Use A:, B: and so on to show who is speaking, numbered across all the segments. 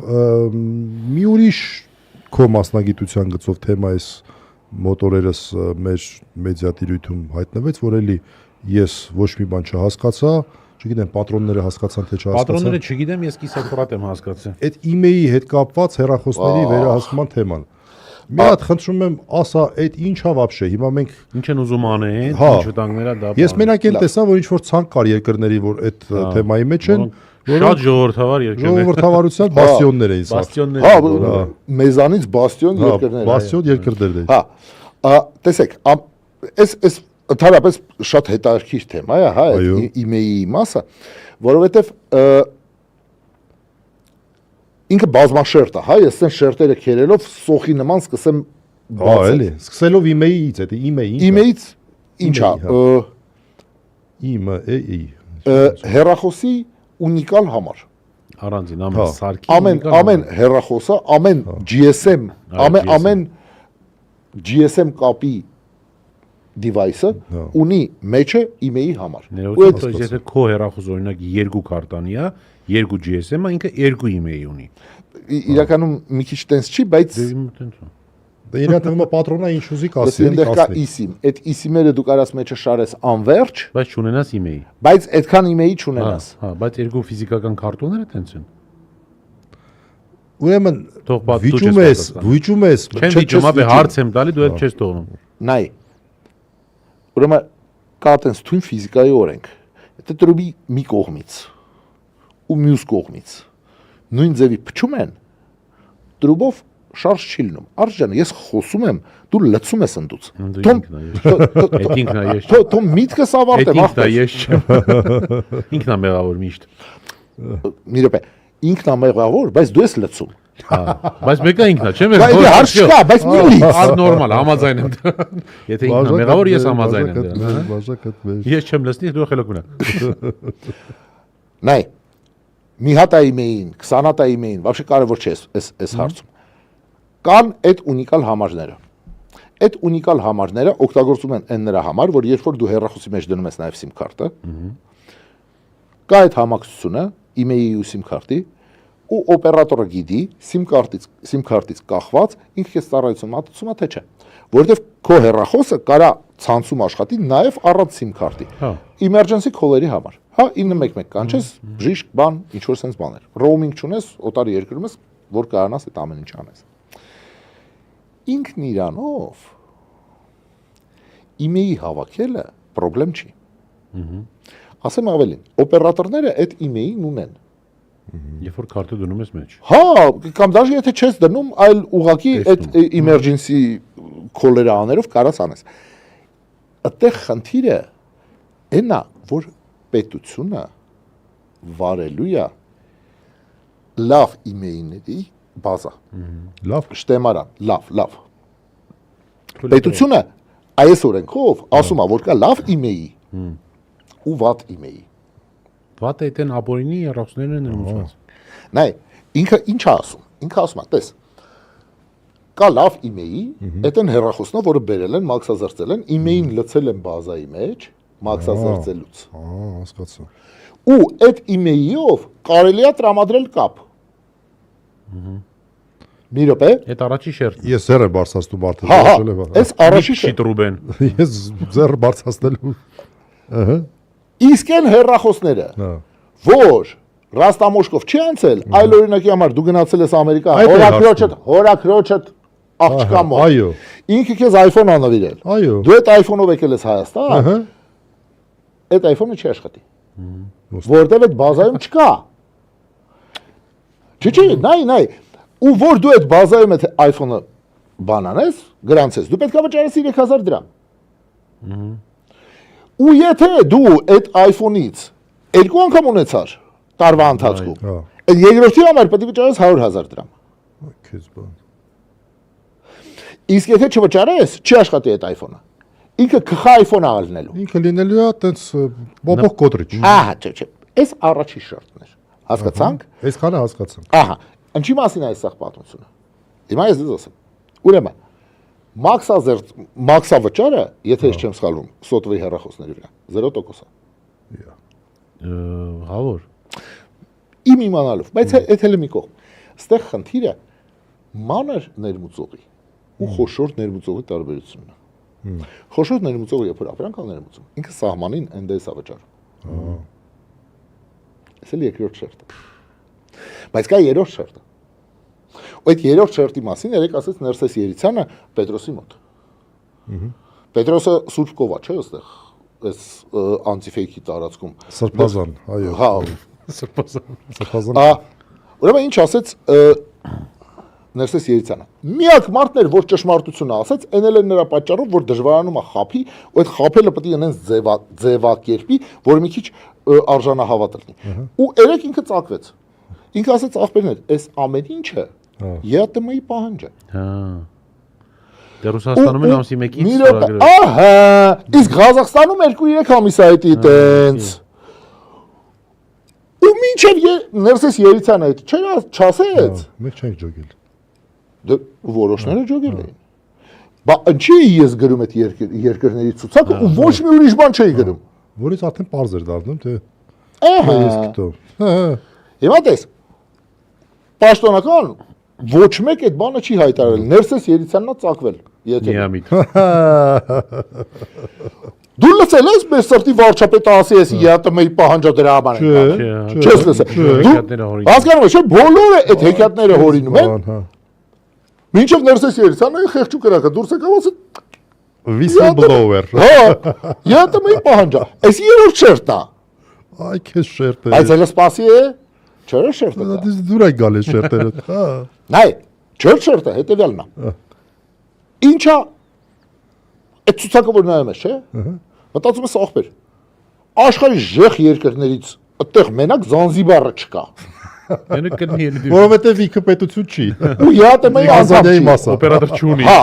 A: մի ուրիշ քո մասնագիտության գծով թեմա էս մոտորերս մեր մեդիատիրույթում հայտնվեց, որ էլի ես ոչ մի բան չհասկացա, չգիտեմ, պատրոնները հասկացան թե չհասկացան։
B: Պատրոնները չգիտեմ, ես կիսակրատ եմ հասկացել։
A: Այդ email-ի հետ կապված հեռախոսների վերահսկման թեման։ Մի հատ խնդրում եմ, ասա, այդ ինչա вообще։ Հիմա մենք
B: ինչ են ուզում անեն, ինչ վտանգներ դա։
A: Ես մենակ այն տեսա, որ ինչ որ ցանկ կար երկրների, որ այդ թեմայի մեջ են,
B: շատ ժողովրդավար երկրներ։
A: Ժողովրդավարության բաստիոններ էին սա։
B: Բաստիոններ։
C: Մեզանից բաստիոն երկրներ։
A: Բաստիոն երկրներ են։
C: Տեսեք, այս ընդհանրապես շատ հետաքրքիր թեմա է, հա, email-ի մասը, որովհետև ինքը բազմաշերտ է, հա, ես այն շերտերը քերելով սոխի նման սկսեմ
A: բացել։ Էլի, սկսելով email-ից, դա email-ից։
C: Email-ից ինչա։
A: email-ի։
C: Հեռախոսի ունիկալ համար։
B: Առանձին ամեն սարքի
C: ամեն հեռախոսը, ամեն GSM, ամեն GSM կապի device-ը ունի մեջը email-ի համար։
B: Ու այդ եթե քո հեռախոս օրինակ 2 կարտանի է, 2 GSM-ը ինքը 2 email ունի։
C: Իրականում մի քիչ տենց չի, բայց
A: Դա իրան թվում է պատրոնա ինչ ուզի կասի,
C: այնտեղ կա eSIM, այդ eSIM-երը դու կարաս մեջը շարես անverջ,
B: բայց չունենաս email։
C: Բայց այդքան email չունենաս։
B: Հա, բայց երկու ֆիզիկական կարտոնները տենց են։
A: Ուրեմն վիճում ես,
B: չեմ վիճում, ապա հարց եմ տալի, դու էլ չես թողնում։
C: Նայ։ Ուրեմն կա տենց թույն ֆիզիկայի օրենք։ Դա տրուբի մի կողմից ու մյուս կողմից նույն ձևի փչում են, տրուբով շարժ չի լինում։ Արժան, ես խոսում եմ, դու լցում ես ընդուց։
B: Այդ ինքն է ես։
C: Թո միտքս ավարտեմ,
B: ինքն է ես չեմ։ Ինքն է մեղավոր միշտ։
C: Մի րոպե, ինքն է մեղավոր, բայց դու ես լցում։
B: Հա, բայց մեկը ինքն է, չէ՞։
C: Բայց հարց չկա, բայց մի լից։
B: Նորմալ, համաձայն եմ դրան։ Եթե ինքն է մեղավոր, ես համաձայն եմ դրան։ Ես չեմ լցնի, դու խելոք մնա։
C: Նայ, մի հատ email-ին, 20 հատ email-ին, вообще կարևոր չէ այս հարցում։ Կան այդ ունիկալ համարները։ Այդ ունիկալ համարները օգտագործում են այն նրա համար, որ երբ որ դու հեռախոսի մեջ դնում ես նաև SIM քարտը, կա այդ համակցությունը email-ի ու SIM քարտի, ու օպերատորը գիտի SIM քարտից կախված ինքը քեզ ծառայություն մատուցում է թե չէ, որովհետև քո հեռախոսը կարա ցանցում աշխատի նաև առանց SIM քարտի։ Emergency call-երի համար։ Հա 911 կանչես, բժիշկ, բան, ինչ որ sense բաներ։ Roaming չունես, օտար երկրում ես, որ կարողանաս այդ ամեն ինչ անես։ Ինքն իրանով email-ի հավաքելը խնդրեմ չի։ Ասեմ ավելին, օպերատորները այդ email-ին ունեն։
B: Երբ որ քարտը դնում ես մեջ։
C: Հա, կամ դաժե եթե չես դնում, այլ ուղակի այդ emergency call-երը աներով կարաս անես։ Այդտեղ խնդիրը այն է, որ պետությունը վարելու է լավ email-ների բազա։
A: Լավ
C: շտեմարան, լավ։ Պետությունը այս օրենքով ասում է, որ կա լավ email-ի ու վատ email-ի։
B: Վատը այդեն ապօրինի հեռախոսներն են ներմուծված։
C: Նայ, ինքը ինչ է ասում։ Ինքը ասում է, տես։ Կա լավ email-ի, այդեն հեռախոսնը, որը բերել են, մաքսազերծել են, email-ին լցել են բազայի մեջ, մաքսազերծելուց։
A: Հասկացա։
C: Ու այդ email-ով կարելի է տրամադրել կապ։ Մի րոպե։
B: Այդ առաջի շերտն։
A: Ես ձեռը բարձրացնում արդեն։
C: Հա, այս առաջի
B: շիտրուբեն։
A: Ես ձեռը բարձրացնելու։ Ահա։
C: Իսկ այն հեռախոսները, որ Ռաստամոշկով չի անցել, այլ օրինակի համար դու գնացել ես Ամերիկա, հորաքրոջդ աղջկա մոտ։
A: Այո։
C: Ինքը քեզ iPhone անվիրել։
A: Այո։
C: Դու այդ iPhone-ով եկել ես Հայաստան։ Այդ iPhone-ը չի աշխատի։ Որտեվ այդ բազայում չկա։ Չի, նայ։ Ու որ դու այդ բազայում այդ iPhone-ը բանանես, գրանցես, դու պետք է վճարես 3000 դրամ։ Ու եթե դու այդ iPhone-ից 2 անգամ ունեցար տարվա ընթացքում, այդ երկրորդի համար պետք է վճարես 100,000 դրամ։
A: Քեզ բան։
C: Իսկ եթե չվճարես, չի աշխատի այդ iPhone-ը։ Ինքը քխա iPhone-ը ալնելու։
A: Ինքը լինելու է տենց բոբող կոտրիչ։
C: Ահա, չէ։ Այս առաջի շերտն էր։ Հասկացանք։
A: Այսքանը հասկացանք։
C: Ահա, ինչի մասին է այս սաղ պատմությունը։ Հիմա ես դες ասեմ։ Ուրեմն մաքսավճարը, եթե ես չեմ սխալվում, սոտվի հեռախոսների վրա 0% է։
B: Հավոր։
C: Իմ իմանալով, բայց այդ էլ մի կողմ։ Ստեղ խնդիրը մանր ներմուծողի ու խոշոր ներմուծողի տարբերությունն է։ Խոշոր ներմուծողը երբ որ ապրանք է ներմուծում, ինքը սահմանին NDS-ը վճարում։ Այս էլ երկրորդ շերտը։ Բայց կա երրորդ շերտը։ Այդ երրորդ շերտի մասին երեք ասեց Ներսես Երիցյանը Պետրոսի մոտ։ Պետրոսը Սուրբ Կովա չէ այստեղ այս անտիֆեյքի տարածքում։
A: Սրբազան, այո։
C: Հա,
A: Սրբազան։
C: Ուրեմն ինչ ասեց Ներսես Երիցյանը։ Միակ մարդն էր, որ ճշմարտությունը ասեց, այն էլ է նրա պատճառով, որ դժվարանում է խափի, ու այդ խափելը պետք է անենց ձևակերպի, որ մի քիչ արժանահավատ լինի։ Ու երեք ինքը ծակվեց։ Ինքը ասեց ախպերներ, այս ամեն ինչը ԵԱՏՄ-ի պահանջ է։
B: Հա։ Դե Ռուսաստանում են ամսի 1-ից
C: ստորագրել։ Ահա, իսկ Ղազախստանում 2-3 ամիս է այդի տենց։ Ու մինչև Ներսես Երիցյանը այդ չասեց։
A: Մենք չենք ջոգել։
C: Դե որոշները ջոգել էին։ Բա ինչի ես գրում այդ երկրների ցուցակը ու ոչ մի ուրիշ բան չէի գրում։
A: Որից արդեն པարզ էր դառնում, թե
C: Ահա։
A: ես գտով։
C: Հիմա տես։ Պաշտոնական ոչ մեկ այդ բանը չի հայտարարել։ Ներսես Երիցյանն է ծակվել, եթե։
B: Միամիտ։
C: Դու լսել ես մեր սրտի վարչապետը ասի էս ԵԱՏՄ-ի պահանջը դրա համար են։ Չես լսել։ Դու հասկանում ես, չէ՞, բոլորը այդ հեքիաթները հորինում են։ Մինչև Ներսես Երիցյանը խեղճու կրակը դուրս եկավ ասել
A: Whistleblower։
C: Հա, ԵԱՏՄ-ի պահանջը։ Այս երրորդ շերտն է։
A: Այ քեզ շերտը։
C: Բայց հələ սպասի է, չորրորդ շերտը։
A: Դա դուր է գալիս շերտերը։ Հա։
C: Նայ, չորրորդ շերտը հետևյալն է։ Ինչա այդ ցուցակը որ նայում ես, չէ՞։ Մտածում ես ախպեր։ Աշխարհի ժեխ երկրներից այդտեղ մենակ Զանզիբարը չկա։
B: Այնը կնի էլի։
A: Որովհետև ինքը պետություն չի։
C: Ու ԵԱՏՄ-ի
A: Ազատիայի
C: մաս
A: մասը։
B: Օպերատոր չունի։
C: Հա,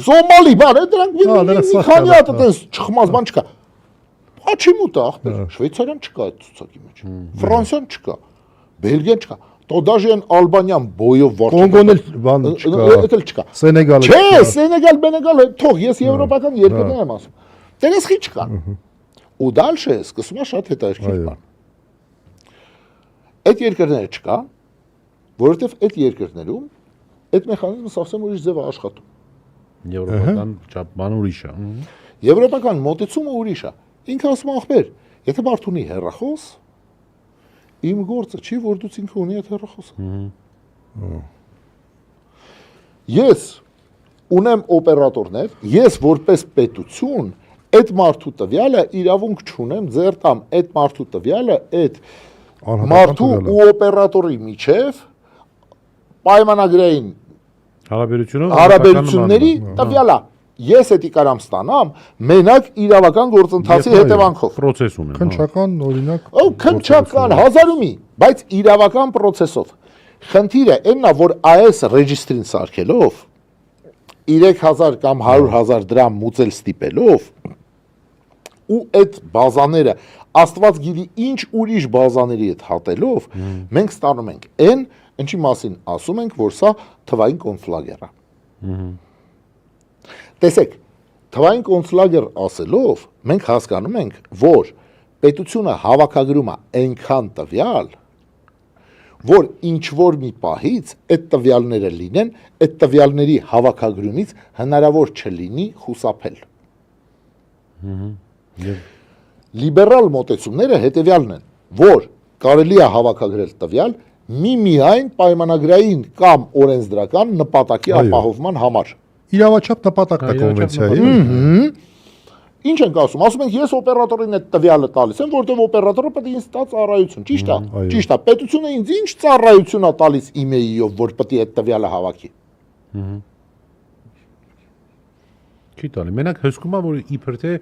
C: Սոմալի բան, դրանք մի քանի հատ այդպես չխմած բան չկա։ Աչի մուտը ախպեր, Շվեյցարիան չկա այդ ցուցակի մեջ։ Ֆրանսիան չկա։ Բելգիան չկա։ То даже Ալբանիան բոյով վարչապետ։
A: Կոնգոն էլ բան չկա։
C: Դա էլ չկա։
A: Սենեգալը
C: Չէ, Սենեգալ, Բենեգալ, թող ես եվրոպական երկրներ եմ ասում։ Դրանց խի չկա։ Ու դալշը սկսում է շատ հետաքրքիր բան։ Այդ երկրները չկա, որովհետև այդ երկրներում այդ մեխանիզմը совсем ուրիշ ձև է աշխատում։
B: Եվրոպական ճապման ուրիշ է։
C: Եվրոպական մոտեցումը ուրիշ է։ Ինքը ասում է ախպեր, եթե մարդ ունի հեռախոս, իմ գործը չի, որ դու ինքը ունի այդ հեռախոսը։ Ես ունեմ օպերատորներ, ես որպես պետություն այդ մարդու տվյալը իրավունք չունեմ ձեռ տամ այդ մարդու տվյալը այդ մարդու ու օպերատորի միջև պայմանագրային հարաբերությունների տվյալը ես էդի կարամ ստանամ մենակ իրավական գործընթացի հետևանքով
B: Պրոցեսում են։
A: քնչական օրինակ։
C: Օ քնչական հազարումի, բայց իրավական process-ով։ Խնդիրը այնն է, որ AES ռեջիստրին սարքելով 3000 կամ 100,000 դրամ մուծել ստիպելով ու այդ բազաները Աստված գիտի ինչ ուրիշ բազաների հետ հատելով մենք ստանում ենք այն, ինչի մասին ասում ենք, որ սա թվային կոնցլագեր է։ Տեսեք, թվային կոնցլագեր ասելով մենք հասկանում ենք, որ պետությունը հավաքագրում է այնքան տվյալ, որ ինչ որ մի պահից այդ տվյալները լինեն, այդ տվյալների հավաքագրումից հնարավոր չլինի խուսափել։ Լիբերալ մոտեցումները հետևյալն են, որ կարելի է հավաքագրել տվյալ միմիայն պայմանագրային կամ օրենսդրական նպատակի ապահովման համար։
A: Իրավաչափ նպատակն է կոնվենցիայի։
C: Ինչ ենք ասում, ասում ենք ես օպերատորին այդ տվյալը տալիս եմ, որտեղ օպերատորը պետք է ինձ տա ծառայություն, ճիշտ է։ Ճիշտ է, պետությունը ինձ ինչ ծառայություն է տալիս email-ով, որ պետք է այդ տվյալը հավաքի։
B: Չի տալի։ Մենակ հսկում է, որ իբր թե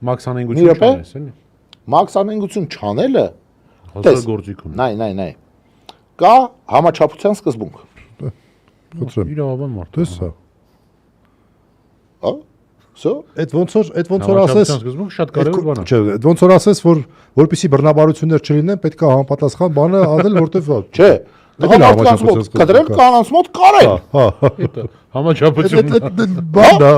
B: մաքսանենգություն չանես, էլի։
C: Մաքսանենգություն չանելը
B: հազար գործիք ունի։
C: Նայ։ Կա համաչափության սկզբունք։
A: Խնդրեմ։
B: Իրավաբան մարդ։
A: Դες հա։
C: Հա։ Սա
A: Այդ ոնց որ ասես,
B: սկզբունք շատ կարևոր բան է։
A: չէ, այդ ոնց որ ասես, որ որպեսի բռնաբարություններ չլինեն, պետք է համապատասխան բանը անել, որտեվ
C: չէ։ Համաչափության մոտ կտրել կանանց մոտ կարել։
A: հա։
B: Համաչափություն։
A: Բանա։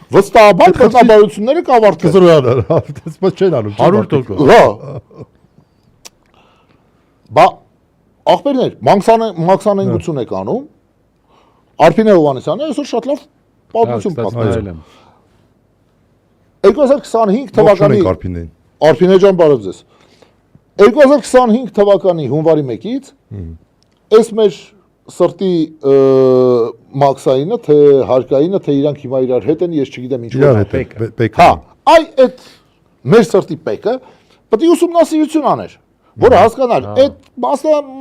C: Վստահաբար բռնաբարությունները կավարտվեն։
A: Կզրոյանը, դες չեն անում։
B: 100%։
C: Հա։ Բա ախպերներ, մաքսանենգություն եք անում, Արփինե Հովանեսյանը այսօր շատ լավ պատմություն պատմել։ 2025 թվականի Արփինե ջան, բարև ձեզ։ 2025 թվականի հունվարի 1-ից այս մեր սրտի մաքսայինը, թե հարկայինը, թե իրանք հիմա իրար հետ են, ես չգիտեմ ինչու
A: պեկը։
C: Հա, այդ մեր սրտի պեկը պետք է ուսումնասիրություն աներ, որը հասկանար, այդ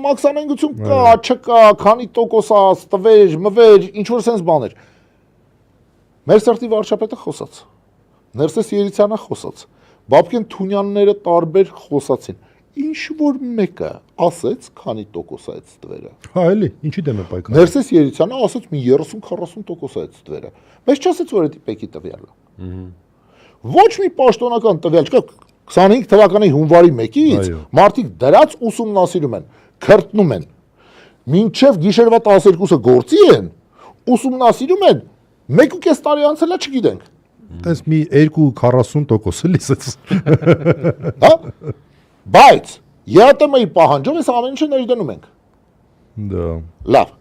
C: մաքսանենգություն կա, չկա, քանի տոկոս է, տվեր, մվեր, ինչ որ sense բաներ։ Մեր սրտի վարչապետը խոսաց։ Ներսես Երիցյանը խոսաց։ Բաբկեն Թունյանները տարբեր խոսացին։ Ինչ որ մեկը ասեց, քանի տոկոս է այդ տվերը։
A: Հա, էլի, ինչի դեմ է պայքարում։
C: Ներսես Երիցյանը ասաց մի 30-40% է այդ տվերը։ Մեզ չասեց, որ դա պեկի տվյալը։ Ոչ մի պաշտոնական տվյալ չկա 25 թվականի հունվարի 1-ից մարդիկ դրած ուսումնասիրում են, քրտնում են։ Մինչև գիշերվա 12-ը գործի են, ուսումնասիրում են, 1.5 տարի անցել է չգիտենք։
A: Տես մի 2-40% լիսեց։
C: Հա? Բայց ԵԱՏՄ-ի պահանջով այս ամեն ինչը ներդնում ենք։
A: Դա։
C: Լավ։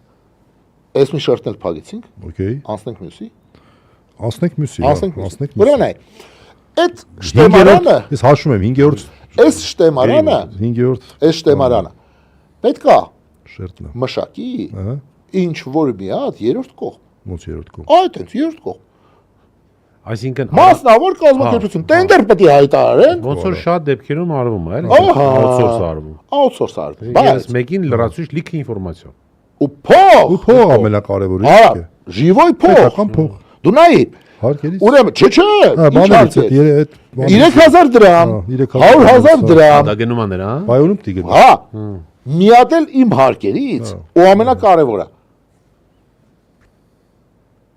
C: Այս մի շերտն էլ փակեցինք։
A: Okay։
C: Անցնենք մյուսի։
A: Անցնենք մյուսի։
C: Անցնենք։ Ուրեմն է։ Այդ շտեմարանը,
A: ես հաշվում եմ 5-րդ։
C: այս շտեմարանը,
A: 5-րդ։
C: այս շտեմարանը պետք է
A: շերտնա։
C: մշակի,
A: Ահա։
C: ինչ որ մի հատ երրորդ կողմ։
A: Ոնց երրորդ կողմ։
C: Այդ է երրորդ կողմ։
B: Այսինքն
C: Մասնավոր կազմակերպություն, տենդեր պետք է հայտարարեն։
B: ոնց որ շատ դեպքերում արվում է, էլի։
C: Outsource
B: արվում։
C: Outsource արվում։
B: Բայց մեկին լրացուցիչ լիքը ինֆորմացիա։
C: Ու փող,
A: Ու փող ամենակարևորը
C: հա,
A: է։
C: ժիվոյ փող։
A: Պետական փող։
C: Դու նայի,
A: Հարկերից։
C: ուրեմն, չէ, ինչ
A: Բաներից
C: հարց է։
A: այդ
C: 3000 դրամ, 100,000 դրամ։
B: Դա գնում է նրա։
A: Բայոնում պիտի գնա։
C: Հա, միատել իմ հարկերից, ու ամենակարևորը։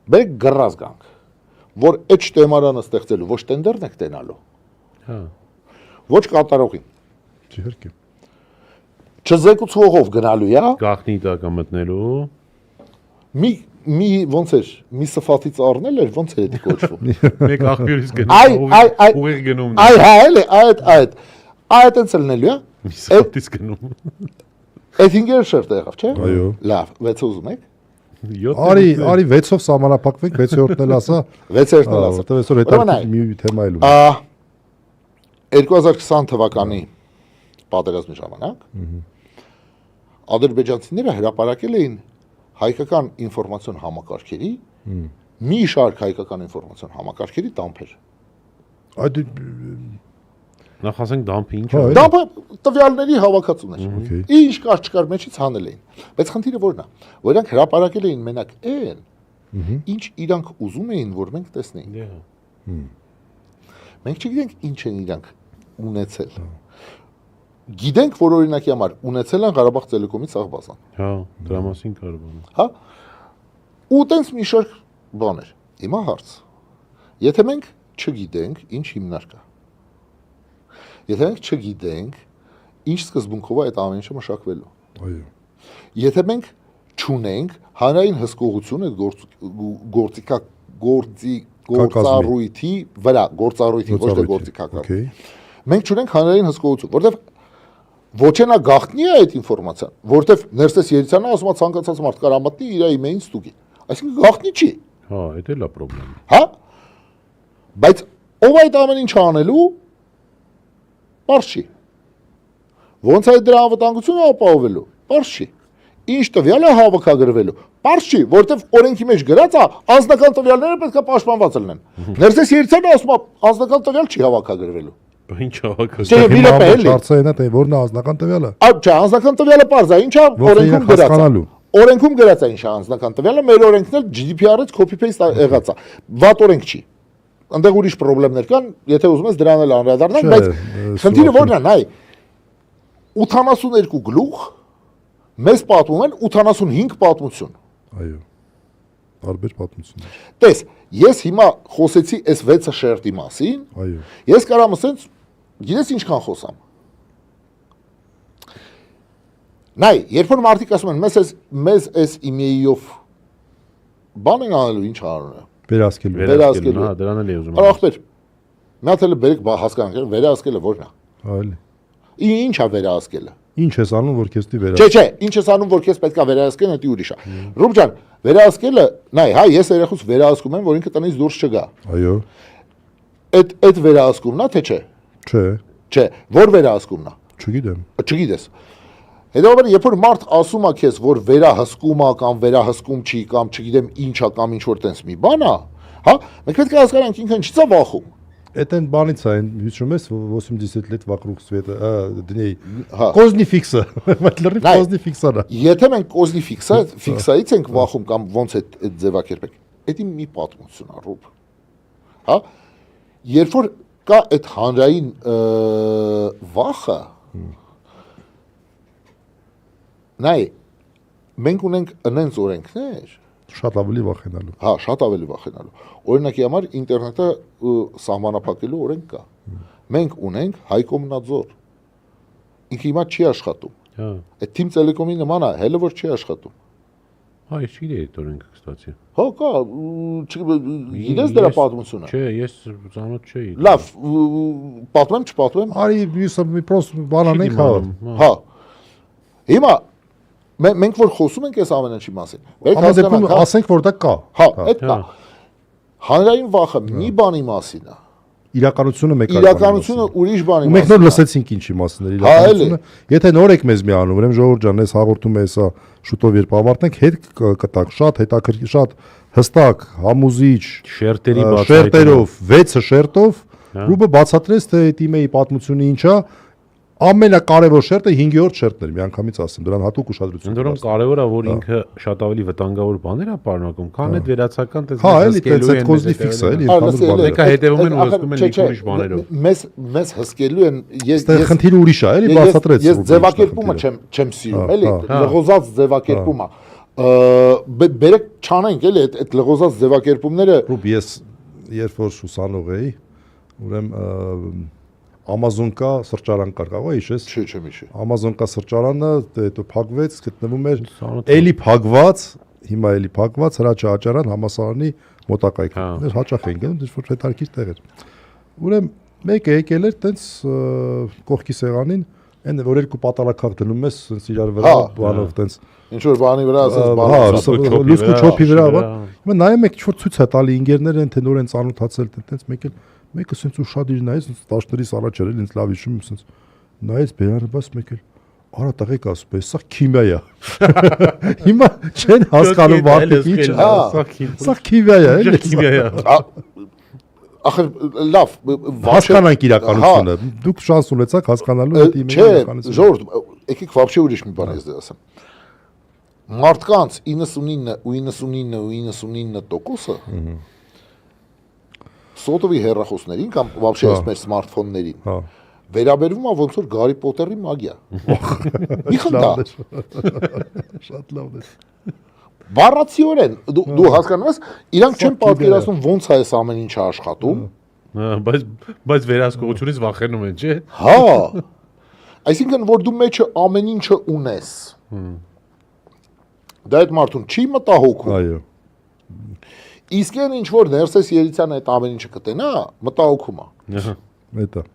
C: Մենք գրած գանք, որ այդ շտեմարանը ստեղծելու ոչ տենդերն եք տենալու,
B: Հա։
C: ոչ կատարողին,
A: Իհարկե։
C: չզեկուցողով գնալու է,
B: Գախնի տակա մտնելու։
C: մի ոնց էր, մի սֆաթից առնել էր, ոնց էր դա կոչվում։
B: Մեկ աղբյուրից
C: Այ,
B: գնում։ Ուղիղ գնում։
C: այ, հա, էլի, այդ են ցելնելու է։
B: Մի սատից գնում։
C: Այդ 5-րդ շերտը եղավ, չէ՞։
A: Այո։
C: Լավ, 6-ը ուզում եք։
A: Արի 6-ով սահմանափակվենք, 6-րդն էլ ասա։
C: 6-րդն էլ ասա։
A: Որտեւ այսօր հետո մի թեմա էլ ունի։
C: 2020 թվականի պատերազմի ժամանակ ադրբեջանցիները հրապարակել էին հայկական ինֆորմացիոն համակարգերի մի շարք հայկական ինֆորմացիոն համակարգերի դամփեր։
A: Այդ
B: Նախ ասենք դամփը ինչ
A: Հա,
B: է։
C: Դամփը տվյալների հավաքածուներ։
A: Okay։
C: Ինչ կար չկար մեջից հանել էին։ Բայց խնդիրը որն է, որ իրանք հրապարակել էին մենակ այն, ինչ իրանք ուզում էին, որ մենք տեսնեինք։ Մենք չգիտենք ինչ են իրանք ունեցել։ Գիտենք, որ օրինակի համար ունեցել են Ղարաբաղ Տելեկոմի ցաղ բազան։
B: Հա, դրա մասին կար բան։
C: Հա։ Ու տենց մի շարք բաներ։ Հիմա հարց։ Եթե մենք չգիտենք, ինչ հիմնարկ կա։ Եթե մենք չգիտենք, ինչ սկզբունքով է այդ ամեն ինչը մշակվելու։
A: Այո։
C: Եթե մենք չունենք հանրային հսկողություն այդ գործառույթի վրա, գործառույթի ոչ թե գործիքական։
A: Okay։
C: Մենք չունենք հանրային հսկողություն, որովհետև ոչենա գաղտնի է այդ ինֆորմացիան, որովհետև Ներսես Երիցյանը ասում է ցանկացած մարդ կարող մտնի իր իմեյլին ստուգի։ Այսինքն գաղտնի չի։
B: Հա, դա էլ է խնդրեմ։
C: Հա։ Բայց ով այդ ամեն ինչը անելու Պարզ չի։ Ոնց է դրա անվտանգությունը ապահովելու։ Պարզ չի։ Ինչ տվյալ է հավաքագրվելու։ Պարզ չի, որովհետև օրենքի մեջ գրած է, անձնական տվյալները պետք է պաշտպանված լինեն։ Ներսես Երիցյանը ասում է, անձնական տվյալ չի հավաքագրվելու։
B: Ինչ հավաքած։
C: Չէ, մի լապ է էլի։
A: Հարցը այնա թե որն է անձնական տվյալը։
C: Չէ, անձնական տվյալը պարզ է, ինչա օրենքում գրած է։ Օրենքում գրած է ինչա անձնական տվյալը, մեր օրենքն էլ GDPR-ից copy-paste եղած է։ Վատ օրենք չի։ Այնտեղ ուրիշ խնդիրներ կան, եթե ուզում ես դրան էլ անդրադառնանք, բայց խնդիրը որն է, նայ 82 գլուխ մեզ պատմում են 85 պատմություն։
A: Այո։ Տարբեր պատմություններ։
C: Տես, ես հիմա խոսեցի այս 6 շերտի մասին։
A: Այո։
C: Ես կարամ ասենց, գիտես ինչքան խոսամ։ Նայ, երբ որ մարդիկ ասում են, մեզ այս email-ով բան են անելու, ինչ անելու։
B: Վերահսկելու, հա, դրան էլ ուզում եմ։
C: Ախպեր, մի հատ էլ բերեք հասկանանք, վերահսկելը որն է։
A: Այո։
C: Ինչ է վերահսկելը։
A: Ինչ ես անում, որ քեզ դի վերա։
C: Չէ, ինչ ես անում, որ քեզ պետքա վերահսկեն, դա ուրիշ է։ Ռուբ ջան, վերահսկելը, նայ, հա, ես երեխուց վերահսկում եմ, որ ինքը տնից դուրս չգա։
A: Այո։
C: Այդ վերահսկումն է, թե չէ։
A: Չէ։
C: Որ վերահսկումն է։
A: Չգիտեմ։
C: Չգիտես։ Հետո երբ որ մարդ ասում է քեզ, որ վերահսկում է կամ վերահսկում չի կամ չգիտեմ ինչ է կամ ինչ որ տենց մի բան է, հա, մենք պետք է հասկանանք ինքը ինչից է վախում։
A: Это баница, հիշում ես 80 лет вокруг света, դնեի
C: Հա։
A: կոզնի ֆիքսը, մտլրի կոզնի ֆիքսը։
C: Եթե մենք կոզնի ֆիքսայից ենք վախում կամ ոնց է այդ ձևակերպեք, դա մի պատմություն է, Ռուբ։ Հա, երբ որ կա այդ հանրային վախը, նայ, մենք ունենք ընենց օրենքներ,
A: Շատ ավելի վախենալու։
C: հա, շատ ավելի վախենալու։ Օրինակի համար ինտերնետը սահմանափակելու օրենք կա։ Մենք ունենք Հայկոմնաձոր։ Ինքը հիմա չի աշխատում։
B: Հա։
C: Այդ Team Telecom-ի նման է, հələ որ չի աշխատում։
B: Հա, ես չգիտեի այդ օրենքը, կստացի։
C: Հա, կա, գիտես դրա պատմությունը։
B: Չէ, ես ծանոթ չէի։
C: Լավ, պատմեմ, չպատմեմ։
A: Արի մյուսը մի պրոս բան անենք հա։
C: Հա։ Հիմա մենք որ խոսում ենք այս ամեն ինչի մասին։
A: Համաձայնվում ասենք որ դա կա։
C: Հա, այդ կա։ Հանրային վախը մի բանի մասին է։
A: Իրականությունը մեկ այլ։
C: Իրականությունը ուրիշ բանի
A: Մենք նոր լսեցինք ինչի մասին էր իրականությունը։ Եթե նոր եք մեզ միանում, ուրեմն ժողովուրդ ջան, այս հաղորդումը էսա շուտով երբ ավարտենք, հետ կտակ շատ հետաքրքիր, շատ հստակ, համոզիչ
B: շերտերի
A: շերտերով, 6 շերտով Ռուբը բացատրեց թե թիմեի պատմությունը ինչա։ Ամենակարևոր շերտը 5-րդ շերտն էր, միանգամից ասեմ, դրան հատուկ ուշադրություն։
B: Ընդորում կարևոր է, որ ինքը շատ ավելի վտանգավոր բաներ է պարունակում, քան այդ վերացական տես
A: Հա, էլի այդ կոզնի ֆիքս է, էլի
C: Հա,
A: ընդհանուր բաներ։
B: Մեկը հետևում են ու հսկում են ուրիշ բաներով։
C: Մեզ հսկելու են
A: Այստեղ խնդիրը ուրիշ է, էլի բացատրեց։
C: Ես ձևակերպումը չեմ սիրում, էլի, լղոզած ձևակերպումը։ Բերեք չանենք, էլի, այդ լղոզած ձևակերպումները։
A: Ռուբ, ես երբ որ ուսանող էի, ուրեմն Amazon-կա սրճարան կար, կարող է հիշես։
C: Չէ։
A: Amazon-կա սրճարանը հետո փակվեց, գտնվում էր էլի փակված, հիմա էլի փակված հրաչյա աճարան համասարանի մոտակայքում։ Մեր հաճախ էին գնում, դեռ որ հետարքից տեղ էր։ Ուրեմն մեկը եկել էր տենց կողքի սեղանին, այն որ երկու պատարակախ դնում ես, տենց իրար վրա բանով տենց
C: Ինչ որ բանի վրա ասես
A: բան, լուսկու չոփի վրա, հիմա նայում եք ինչ որ ցույց է տալի ինգերներ են թե նոր են ծանոթացել, տենց մեկը սենց ու շատ իր նայեց, տաշներից առաջ էր, ինձ լավ հիշում եմ, սենց նայեց բերանը, բաց մեկ էլ արա տղեկ ասում է, սա քիմիա է։ Հիմա չեն հասկանում վարտիկ ինչ, սա քիմիա է, էլի քիմիա է։
C: Ախր լավ,
A: հասկանանք իրականությունը։ Դուք շանս ունեցաք հասկանալու այդ
C: իրականությունը։ Չէ, ժողովուրդ, եկեք вообще ուրիշ մի բան ես դե ասեմ։ Մարդկանց 99% սոտովի հեռախոսներին կամ вообще այս մեր սմարթֆոններին վերաբերվում է ոնց որ Գարի Պոտերի մագիա։ Մի խնդա։
A: Շատ լավ է։
C: Բառացիորեն դու հասկանում ես, իրանք չեն պատկերացնում ոնց է այս ամեն ինչը աշխատում։
B: Բայց վերահսկողությունից վախենում են, չէ՞։
C: Հա։ Այսինքն որ դու մեջը ամեն ինչը ունես։ Դա այդ մարդուն չի մտահոգում։
A: Այո։
C: Իսկ այն ինչ որ ներսես երիտյան այդ ամեն ինչը կտենա, մտահոգում է։
A: Դա